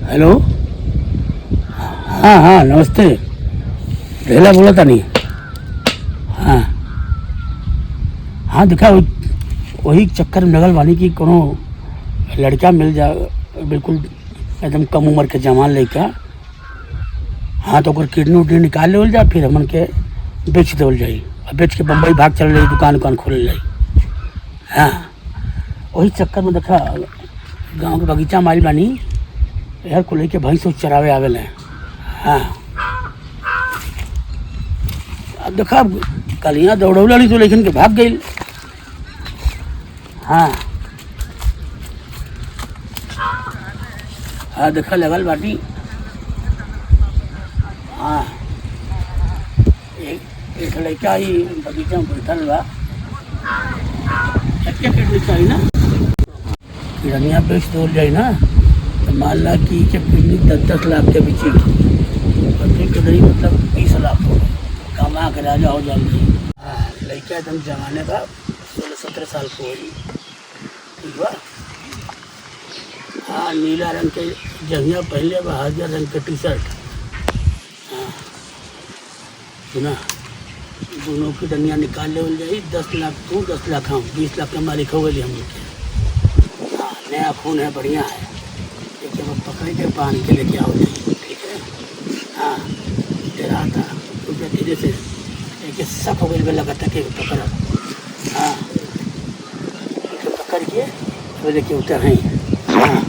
Hello. हाँ हाँ नमस्ते। रेला बोला था नहीं। हाँ हाँ दिखा वही चक्कर में लगल बानी कि कोनो लड़का मिल जा, बिल्कुल एकदम कम उम्र के जवान लड़का। हाँ तो ओकर किडनी उडनी निकाल लेवल जा, फिर हमन के बेच देवल जाई और बेच के बम्बई भाग चल जाई, दुकान उकान खोल जाई। हाँ वही चक्कर में देखा गांव के बगीचा में आइल बानी, यार को लेके भैंस उस चरावे आवेल है। हाँ अब देखा कल यहाँ दौड़ौला ली तो लेकिन के भाग गई। हाँ हाँ देखा लगल बाटी। हाँ एक लड़का ही बगीचा में बैठल बा। क्या करनी चाहिए ना, किरनिया बेच दो जाए ना, तो मान ला कि किडनी 10-10 लाख के बेची और फिर किडनी मतलब 20 लाख हो गए, कमा के राजा हो जाए। हाँ लड़का एकदम जमाने का 16-17 साल को होगी, ठीक बा। हाँ नीला रंग के जंगिया पहले बा, हरियर रंग के टी शर्ट। हाँ सुना, दोनों की डनिया निकाल ले जाई। 10 लाख तू 10 लाख हम, 20 लाख के मालिक हो गए हम लोग। हाँ नया खून है, बढ़िया है। देखिए वो पकड़ के बांध के लेके आओ, ठीक है। हाँ डरा था क्योंकि धीरे से एक शक हो गई, लगा था कि पकड़। हाँ पकड़ के वो लेके उतर हैं। हाँ